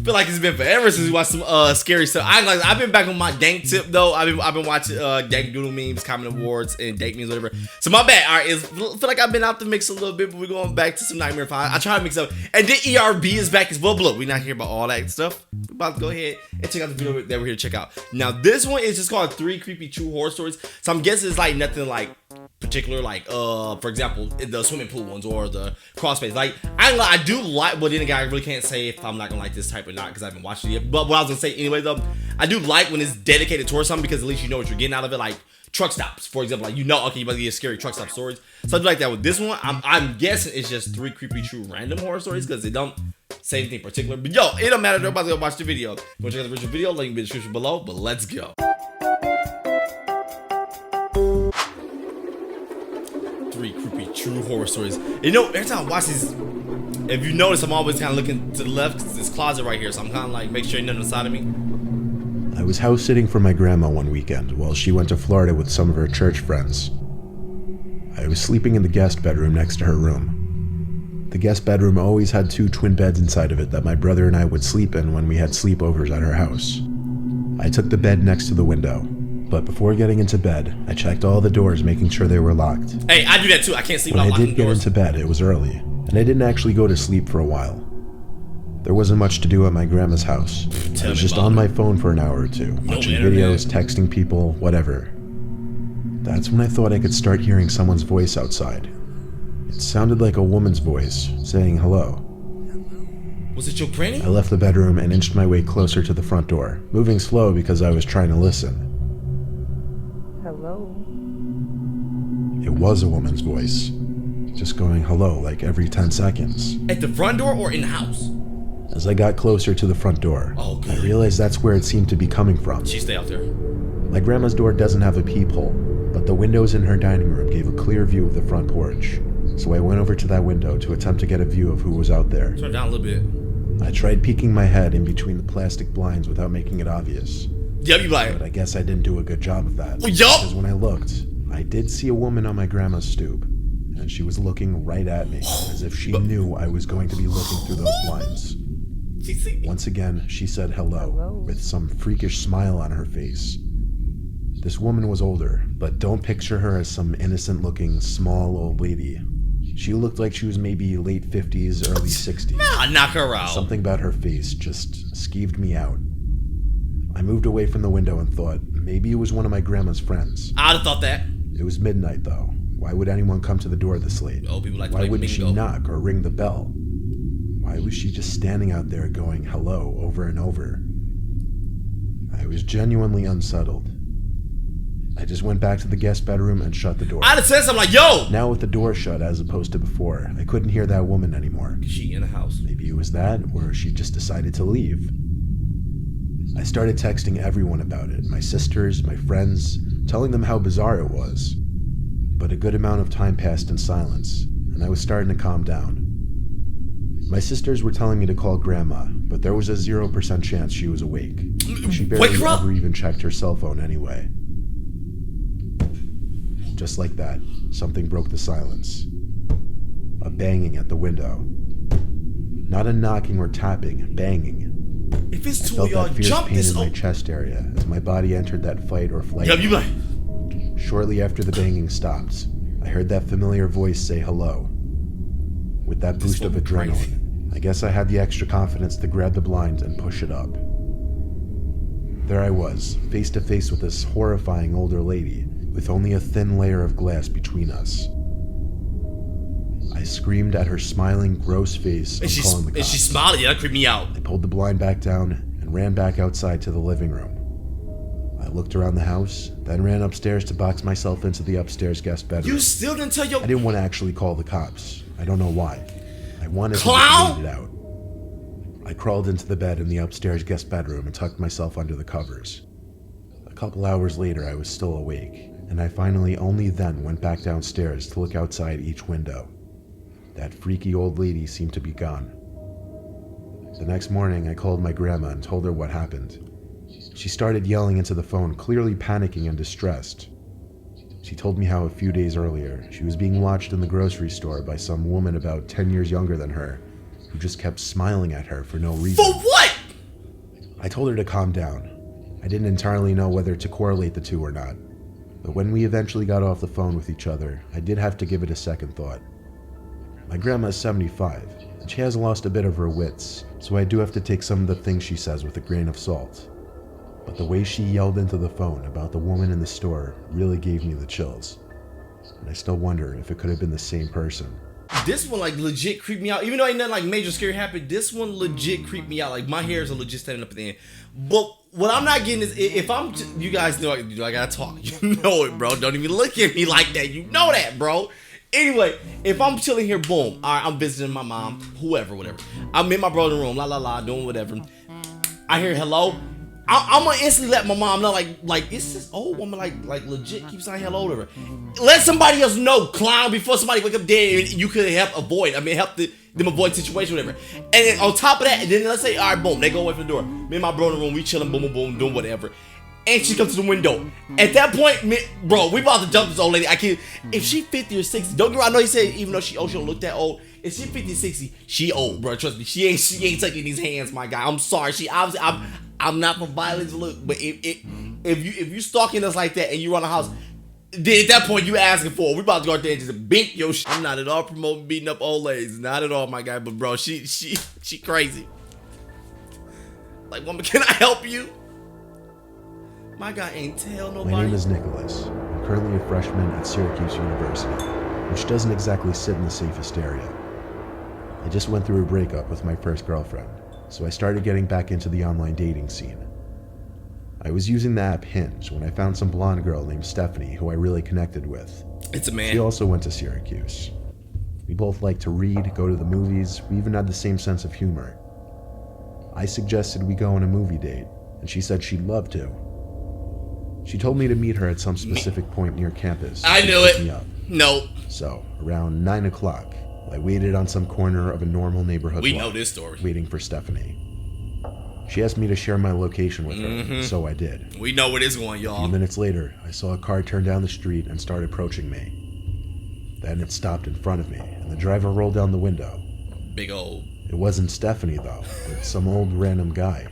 feel like it's been forever since we watched some scary stuff. I've been back on my Dank tip though. I've been watching Dank Doodle memes, comment awards, and Dank memes, whatever. So my bad. All right, I feel like I've been out the mix a little bit, but we're going back to some Nightmare File. I try to mix up, and then ERB is back as well. But look, we're not here about all that stuff. We're about to go ahead and check out the video that we're here to check out. Now this one is just called 3 Creepy True Horror Stories. So I'm guessing it's like nothing like particular, like for example the swimming pool ones or the crawl space. Like I do like, but then again I really can't say if I'm not gonna like this type or not because I haven't watched it yet. But what I was gonna say anyway though, I do like when it's dedicated towards something because at least you know what you're getting out of it. Like truck stops, for example, like you know, okay, you about to get scary truck stop stories. So I do like that with this one. I'm guessing it's just 3 creepy true random horror stories because they don't say anything particular. But yo, it don't matter. They're about to go watch the video. Go check out the original video, link in the description below. But let's go. 3 creepy true horror stories. You know, every time I watch these, if you notice, I'm always kind of looking to the left because this closet right here. So I'm kind of like, make sure ain't nothing inside of me. I was house sitting for my grandma one weekend while she went to Florida with some of her church friends. I was sleeping in the guest bedroom next to her room. The guest bedroom always had 2 twin beds inside of it that my brother and I would sleep in when we had sleepovers at her house. I took the bed next to the window, but before getting into bed, I checked all the doors making sure they were locked. Hey, I do that too. I can't sleep without locking doors. When I did get into bed, it was early, and I didn't actually go to sleep for a while. There wasn't much to do at my grandma's house. I was just on my phone for an hour or two, watching videos, texting people, whatever. That's when I thought I could start hearing someone's voice outside. It sounded like a woman's voice, saying hello. Was it your granny? I left the bedroom and inched my way closer to the front door, moving slow because I was trying to listen. Hello? It was a woman's voice, just going hello like every 10 seconds. At the front door or in the house? As I got closer to the front door, I realized that's where it seemed to be coming from. She stay out there. My grandma's door doesn't have a peephole, but the windows in her dining room gave a clear view of the front porch. So I went over to that window to attempt to get a view of who was out there. Turn it down a little bit. I tried peeking my head in between the plastic blinds without making it obvious. Yep, you like. But I guess I didn't do a good job of that. Oh, yup. Because when I looked, I did see a woman on my grandma's stoop, and she was looking right at me, as if she knew I was going to be looking through those blinds. Once again, she said hello, with some freakish smile on her face. This woman was older, but don't picture her as some innocent-looking, small old lady. She looked like she was maybe late 50s, early 60s. Nah, knock her out. Something about her face just skeeved me out. I moved away from the window and thought, maybe it was one of my grandma's friends. I'd have thought that. It was midnight, though. Why would anyone come to the door this late? Oh, people like to Why play wouldn't she bingo. knock or ring the bell? Why was she just standing out there going hello over and over? I was genuinely unsettled. I just went back to the guest bedroom and shut the door. I'd have said something like, yo! Now with the door shut as opposed to before, I couldn't hear that woman anymore. She in the house. Maybe it was that, or she just decided to leave. I started texting everyone about it, my sisters, my friends, telling them how bizarre it was. But a good amount of time passed in silence, and I was starting to calm down. My sisters were telling me to call Grandma, but there was a 0% chance she was awake. She barely ever even checked her cell phone anyway. Just like that, something broke the silence. A banging at the window. Not a knocking or tapping, banging. If it's I two felt of y'all, that fierce jump pain this in my chest area as my body entered that fight or flight. Yep, you like. Shortly after the banging stopped, I heard that familiar voice say hello. With that boost of adrenaline, I guess I had the extra confidence to grab the blind and push it up. There I was, face to face with this horrifying older lady, with only a thin layer of glass between us. I screamed at her smiling, gross face and calling the cops. And she smiled, yeah, that creeped me out. I pulled the blind back down and ran back outside to the living room. I looked around the house, then ran upstairs to box myself into the upstairs guest bedroom. You still didn't tell your... I didn't want to actually call the cops. I don't know why. I wanted to wait it out. I crawled into the bed in the upstairs guest bedroom and tucked myself under the covers. A couple hours later, I was still awake, and I finally only then went back downstairs to look outside each window. That freaky old lady seemed to be gone. The next morning, I called my grandma and told her what happened. She started yelling into the phone, clearly panicking and distressed. She told me how a few days earlier, she was being watched in the grocery store by some woman about 10 years younger than her, who just kept smiling at her for no reason. For what? I told her to calm down. I didn't entirely know whether to correlate the two or not, but when we eventually got off the phone with each other, I did have to give it a second thought. My grandma's 75, and she has lost a bit of her wits, so I do have to take some of the things she says with a grain of salt. But the way she yelled into the phone about the woman in the store really gave me the chills. And I still wonder if it could have been the same person. This one like legit creeped me out. Even though ain't nothing like major scary happened, this one legit creeped me out. Like my hairs are legit standing up at the end. But what I'm not getting is if I'm, you guys know I gotta talk. You know it, bro. Don't even look at me like that. You know that, bro. Anyway, if I'm chilling here, boom. All right, I'm visiting my mom, whoever, whatever. I'm in my brother's room, doing whatever. I hear hello. I'm gonna instantly let my mom know, like it's this old woman, like legit keeps saying hello to her. Let somebody else know, clown, before somebody wake up dead, and you could help them avoid the situation, whatever. And then on top of that, and then let's say, all right, boom, they go away from the door. Me and my bro in the room, we chilling, boom, boom, boom, doing whatever. And she comes to the window. At that point, bro, we about to jump this old lady. I can't. If she 50 or 60, don't get me wrong. I know you said even though she don't look that old. If she 50, 60, she old, bro. Trust me, she ain't taking these hands, my guy. I'm sorry. She obviously, I'm not for violence, look, but if you stalking us like that and you run a house, then at that point you asking for it. We about to go out there and just bink your shit. I'm not at all promoting beating up old ladies, not at all, my guy. But bro, she crazy. Like, woman, can I help you? My guy ain't tell nobody. My name is Nicholas. I'm currently a freshman at Syracuse University, which doesn't exactly sit in the safest area. I just went through a breakup with my first girlfriend, so I started getting back into the online dating scene. I was using the app Hinge when I found some blonde girl named Stephanie who I really connected with. It's a man. She also went to Syracuse. We both liked to read, go to the movies, we even had the same sense of humor. I suggested we go on a movie date, and she said she'd love to. She told me to meet her at some specific point near campus. I knew it. Nope. So, around 9 o'clock, I waited on some corner of a normal neighborhood block. We know this story. Waiting for Stephanie. She asked me to share my location with her, so I did. We know where this is going, y'all. A few minutes later, I saw a car turn down the street and start approaching me. Then it stopped in front of me, and the driver rolled down the window. Big old. It wasn't Stephanie, though, but some old random guy.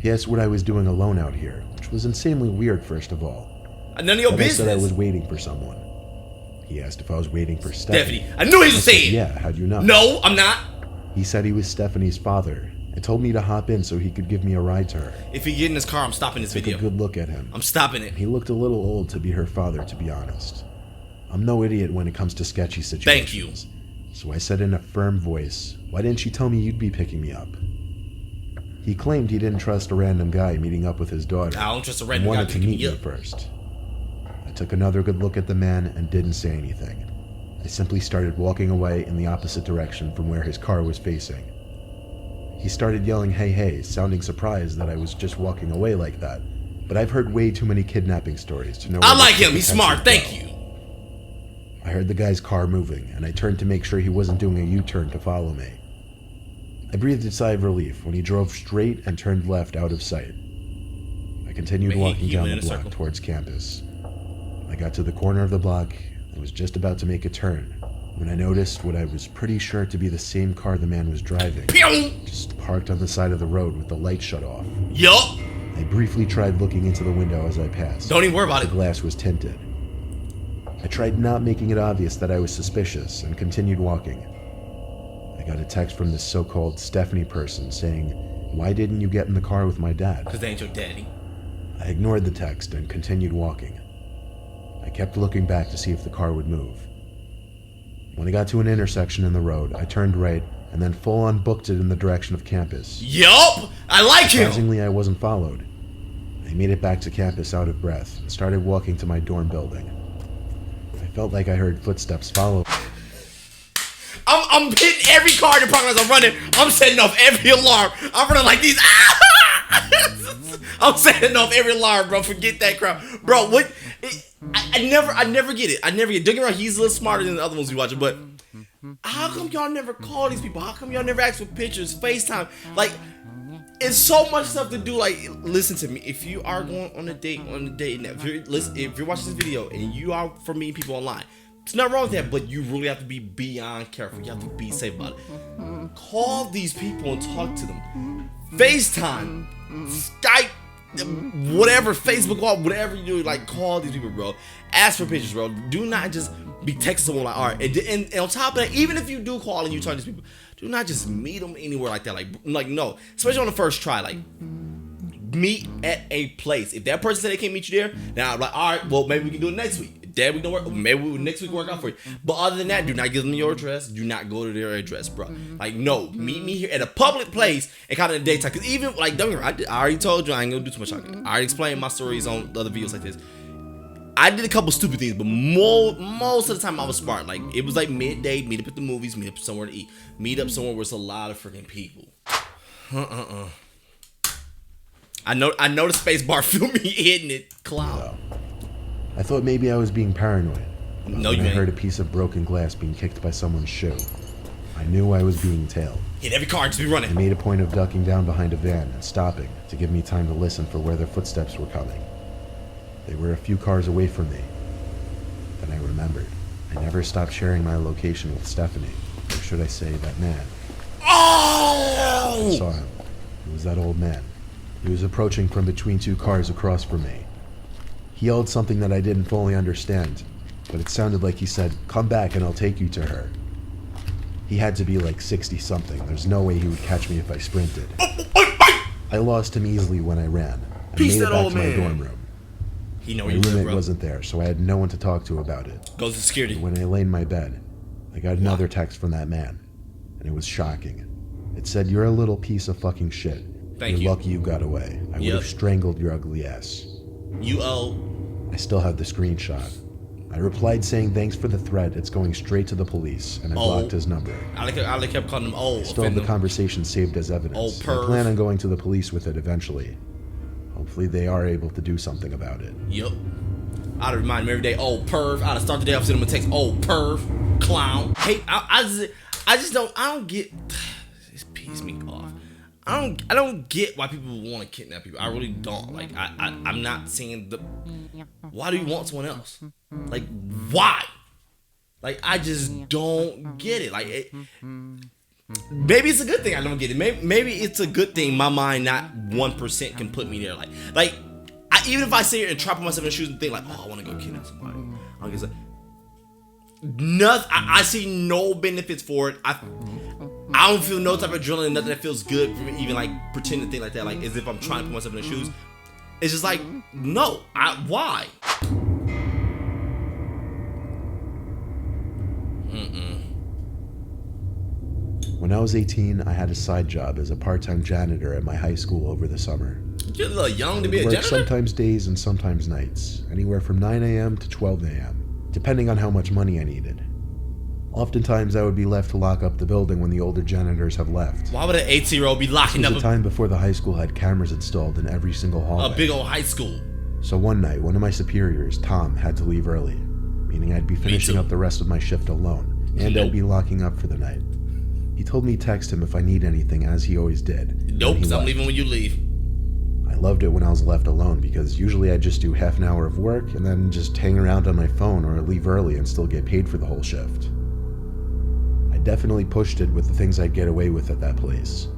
He asked what I was doing alone out here, which was insanely weird, first of all. None of your business. I said I was waiting for someone. He asked if I was waiting for Stephanie. I knew he was saying. Yeah, how'd you know? No, I'm not. He said he was Stephanie's father and told me to hop in so he could give me a ride to her. If he get in his car, I'm stopping this video. Take a good look at him. I'm stopping it. He looked a little old to be her father, to be honest. I'm no idiot when it comes to sketchy situations. Thank you. So I said in a firm voice, "Why didn't you tell me you'd be picking me up?" He claimed he didn't trust a random guy meeting up with his daughter. I don't trust a random guy wanted to meet me first. I took another good look at the man and didn't say anything. I simply started walking away in the opposite direction from where his car was facing. He started yelling, "Hey, hey," sounding surprised that I was just walking away like that. But I've heard way too many kidnapping stories to know. I like him. He's smart. Thank you. I heard the guy's car moving, and I turned to make sure he wasn't doing a U-turn to follow me. I breathed a sigh of relief when he drove straight and turned left out of sight. I continued walking down the block towards campus. I got to the corner of the block and was just about to make a turn when I noticed what I was pretty sure to be the same car the man was driving. Just parked on the side of the road with the light shut off. Yup. I briefly tried looking into the window as I passed. Don't even worry about it. The glass was tinted. I tried not making it obvious that I was suspicious and continued walking. I got a text from this so-called Stephanie person saying, "Why didn't you get in the car with my dad?" Because they ain't your daddy. I ignored the text and continued walking. I kept looking back to see if the car would move. When I got to an intersection in the road, I turned right and then full-on booked it in the direction of campus. Yup! I like him! Surprisingly, I wasn't followed. I made it back to campus out of breath and started walking to my dorm building. I felt like I heard footsteps follow. I'm hitting every car in the parking lot. I'm running. I'm setting off every alarm. I'm running like these. I'm setting off every alarm, bro. Forget that crap, bro. What? I never get it. I never get it. Don't get me wrong. He's a little smarter than the other ones we watching, but how come y'all never call these people? How come y'all never ask for pictures, FaceTime? Like, it's so much stuff to do. Like, listen to me. If you are going on a date, if you're watching this video and you are for meeting people online, there's nothing wrong with that, but you really have to be beyond careful. You have to be safe about it. Call these people and talk to them. FaceTime, Skype, whatever, Facebook call, whatever you do, like call these people, bro. Ask for pictures, bro. Do not just be texting someone like, all right. And on top of that, even if you do call and you talk to these people, do not just meet them anywhere like that. Like no, especially on the first try. Like, meet at a place. If that person said they can't meet you there, now I'm like, all right, well maybe we can do it next week. That we can work. Maybe next week work out for you. But other than that, do not give them your address. Do not go to their address, bro. Like, no, meet me here at a public place and kind of in the daytime. Cause even like, don't get me wrong, I already told you I ain't gonna do too much talking. I already explained my stories on other videos like this. I did a couple stupid things, but most of the time I was smart. Like, it was like midday, meet up at the movies, meet up somewhere to eat, meet up somewhere where there's a lot of freaking people. I know the space bar feel me hitting it, clown. I thought maybe I was being paranoid. No, when you I ain't. heard a piece of broken glass being kicked by someone's shoe. I knew I was being tailed. Hit every car, just be running. I made a point of ducking down behind a van and stopping to give me time to listen for where their footsteps were coming. They were a few cars away from me. Then I remembered. I never stopped sharing my location with Stephanie, or should I say that man. Oh! I saw him. It was that old man. He was approaching from between two cars across from me. He yelled something that I didn't fully understand, but it sounded like he said, "Come back and I'll take you to her." He had to be like 60-something. There's no way he would catch me if I sprinted. I lost him easily when I ran. I made it back to my dorm room. He know My you roommate bro. wasn't there, so I had no one to talk to about it. Goes to security. When I lay in my bed, I got another text from that man, and it was shocking. It said, "You're a little piece of fucking shit. Thank You're you. lucky you got away. I would have strangled your ugly ass." You owe. I still have the screenshot. I replied saying, "Thanks for the threat. It's going straight to the police," and I blocked his number. I kept calling him old. I still have the conversation saved as evidence. I plan on going to the police with it eventually. Hopefully they are able to do something about it. Yup. I'd remind him every day, old perv. I'd start the day off sending him a text, old perv, clown. Hey, I don't get. This pisses me off. I don't get why people want to kidnap people. I really don't. Like, I'm not seeing the. Why do you want someone else? Like, why? Like, I just don't get it. Like, maybe it's a good thing I don't get it. Maybe it's a good thing my mind not 1% can put me there. Like, even if I sit here and try to put myself in the shoes and think like, oh, I want to go kidnap somebody. I guess nothing. I see no benefits for it. I don't feel no type of adrenaline, nothing that feels good for me, even like pretend to think like that, like as if I'm trying to put myself in the shoes. It's just like, no, why? When I was 18, I had a side job as a part-time janitor at my high school over the summer. You're a little young to be a Worked janitor? sometimes days and sometimes nights, anywhere from 9 a.m. to 12 a.m., depending on how much money I needed. Oftentimes, I would be left to lock up the building when the older janitors have left. Why would an 18-year-old be locking It up was a time before the high school had cameras installed in every single hallway. a big old high school? So one night, one of my superiors, Tom, had to leave early, meaning I'd be finishing too. up the rest of my shift alone, and Nope. I'd be locking up for the night. He told me to text him if I need anything, as he always did. Nope, Then he I'm left. leaving when you leave. I loved it when I was left alone because usually I'd just do half an hour of work and then just hang around on my phone or leave early and still get paid for the whole shift. I definitely pushed it with the things I'd get away with at that place.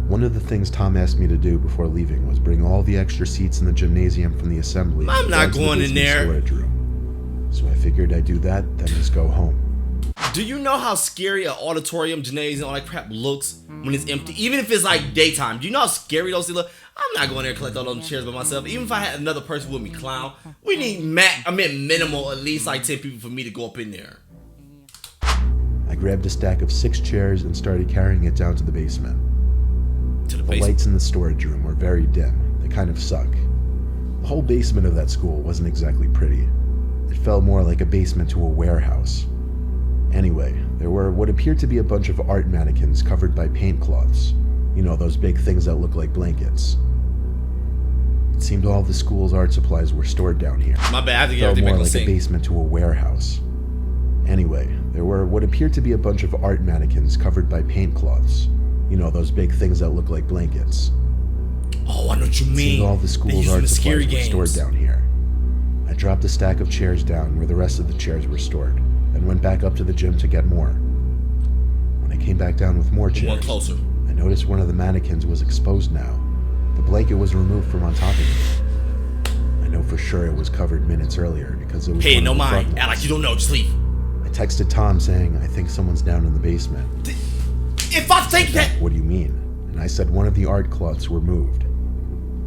One of the things Tom asked me to do before leaving was bring all the extra seats in the gymnasium from the assembly. I'm not down to the going in basement there. storage room. So I figured I'd do that, then just go home. Do you know how scary an auditorium, gymnasium, all that crap looks when it's empty? Even if it's like daytime. Do you know how scary those things look? I'm not going there and collect all those chairs by myself. Even if I had another person with me, clown. We need minimal, at least like 10 people for me to go up in there. I grabbed a stack of 6 chairs and started carrying it down to the basement. To the The basement. lights in the storage room were very dim. They kind of suck. The whole basement of that school wasn't exactly pretty. It felt more like a basement to a warehouse. Anyway, there were what appeared to be a bunch of art mannequins covered by paint cloths. You know, those big things that look like blankets. It seemed all the school's art supplies were stored down here. My bad, I have to It get felt everything more back on like a sync. basement to a warehouse. Anyway, there were what appeared to be a bunch of art mannequins covered by paint cloths. You know, those big things that look like blankets. Oh, I know what you mean. Seeing all the They school's using art the scary supplies were games. stored down here. I dropped a stack of chairs down where the rest of the chairs were stored, and went back up to the gym to get more. When I came back down with more One chairs, closer. I noticed one of the mannequins was exposed now. The blanket was removed from on top of it. I know for sure it was covered minutes earlier because it was. Hey, no mind. Act like you don't know. Just leave. I texted Tom saying, I think someone's down in the basement. If I think that. What do you mean? And I said one of the art cloths were moved.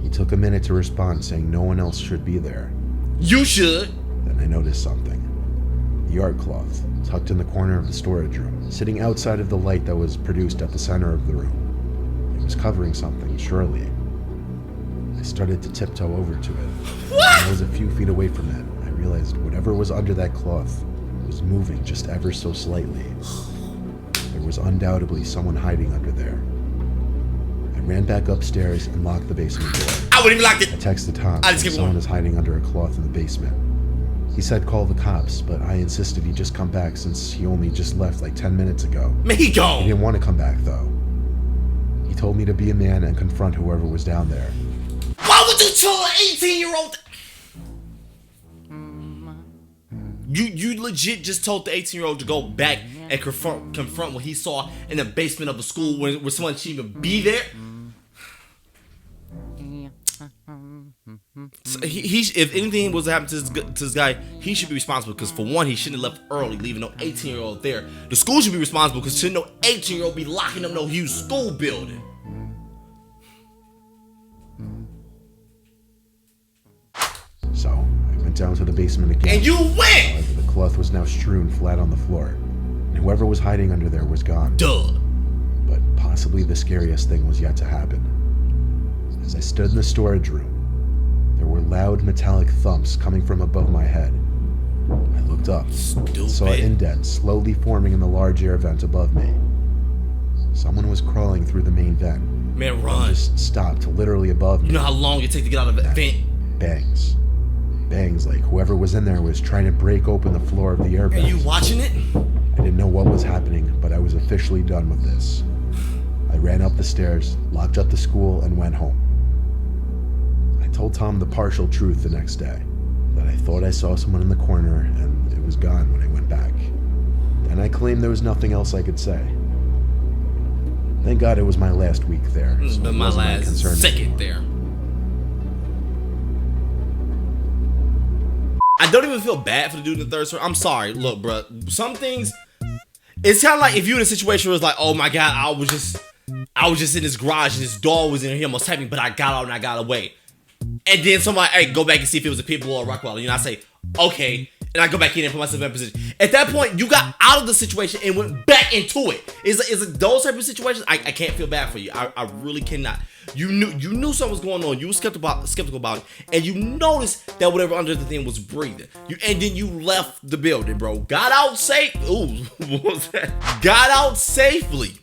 He took a minute to respond, saying no one else should be there. You should. Then I noticed something. The art cloth, tucked in the corner of the storage room, sitting outside of the light that was produced at the center of the room. It was covering something, surely. I started to tiptoe over to it. When I was a few feet away from it, I realized whatever was under that cloth was moving just ever so slightly. There was undoubtedly someone hiding under there. I ran back upstairs and locked the basement door. I wouldn't even lock it. I texted Tom. I just kept Someone going. is hiding under a cloth in the basement. He said call the cops, but I insisted he just come back since he only just left like 10 minutes ago. Man, he He gone. didn't want to come back though. He told me to be a man and confront whoever was down there. Why would you tell an 18-year-old? You legit just told the 18-year-old to go back and confront what he saw in the basement of a school where someone shouldn't even be there? So if anything was to happen to this guy, he should be responsible because for one, he shouldn't have left early, leaving no 18-year-old there. The school should be responsible because shouldn't no 18-year-old be locking up no huge school building. So I went down to the basement again. And you went! However, the cloth was now strewn flat on the floor, and whoever was hiding under there was gone. Duh. But possibly the scariest thing was yet to happen. As I stood in the storage room, there were loud metallic thumps coming from above my head. I looked up and saw an indent slowly forming in the large air vent above me. Someone was crawling through the main vent. Man, run. Just stopped literally above me. You know how long it takes to get out of a vent? Bangs. Bangs like whoever was in there was trying to break open the floor of the air vent. Are you watching it? I didn't know what was happening, but I was officially done with this. I ran up the stairs, locked up the school, and went home. I told Tom the partial truth the next day, that I thought I saw someone in the corner and it was gone when I went back. Then I claimed there was nothing else I could say. Thank God it was my last week there. This has so been it my wasn't last concern second anymore. there. I don't even feel bad for the dude in the third story. I'm sorry. Look, bro. Some things, it's kind of like if you're in a situation where it's like, oh my God, I was just in this garage and this dog was in here almost tapping, but I got out and I got away. And then somebody, hey, go back and see if it was a pit bull or a Rockwell. You know, I say, okay. And I go back in and put myself in position. At that point, you got out of the situation and went back into it. Is it those type of situations? I can't feel bad for you. I really cannot. You knew something was going on. You were skeptical about it, and you noticed that whatever under the thing was breathing. And then you left the building, bro. Got out safe. Ooh, what was that? Got out safely.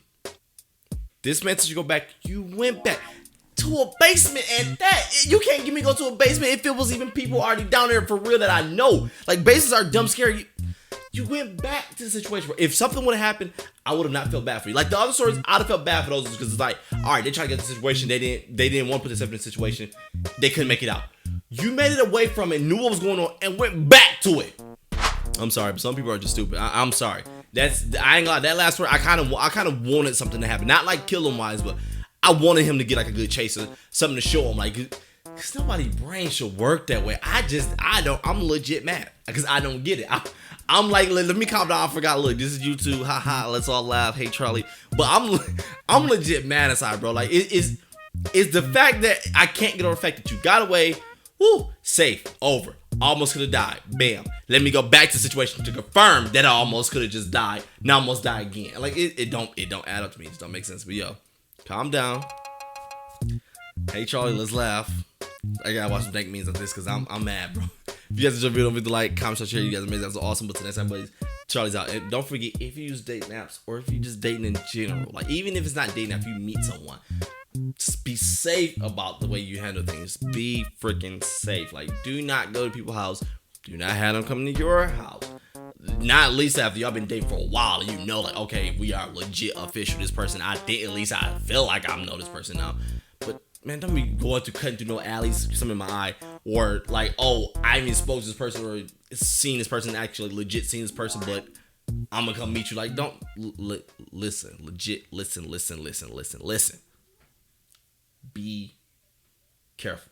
This man said you go back. You went back to a basement, and that you can't get me go to a basement if it was even people already down there for real that I know. Like basements are dumb scary. You went back to the situation where if something would have happened, I would have not felt bad for you. Like the other stories, I'd have felt bad for those because it's like, all right, they tried to get the situation, they didn't want to put themselves in a situation, they couldn't make it out. You made it away from it, knew what was going on, and went back to it. I'm sorry, but some people are just stupid. I'm sorry. I ain't gonna lie, that last one, I kind of wanted something to happen, not like kill him wise, but I wanted him to get like a good chase or something to show him, like, cause nobody's brain should work that way. I'm legit mad because I don't get it. I'm like, let me calm down. I forgot. Look, this is YouTube. Haha. Let's all laugh. Hey, Charlie. But I'm legit mad inside, bro. Like, it's the fact that I can't get over the fact that you got away. Woo, safe, over. Almost could have died. Bam. Let me go back to the situation to confirm that I almost could have just died. Now I almost die again. Like, it don't add up to me. It just don't make sense. But yo, calm down. Hey, Charlie. Let's laugh. I gotta watch some dank memes of this because I'm mad, bro. If you guys enjoyed the video, don't forget to like, comment, share. You guys are amazing. That's awesome. But next time, buddies, Charlie's out. And don't forget, if you use dating apps or if you just dating in general, like even if it's not dating, if you meet someone, just be safe about the way you handle things. Be freaking safe. Like, do not go to people's house. Do not have them come to your house. Not at least after y'all been dating for a while and you know, like, okay, we are legit official. This person, I feel like I know this person now. But man, don't be going to cutting through no alleys, something in my eye, or like, oh, I even spoke to this person or seen this person, actually legit seen this person, but I'm gonna come meet you. Like, don't listen, legit, listen. Be careful.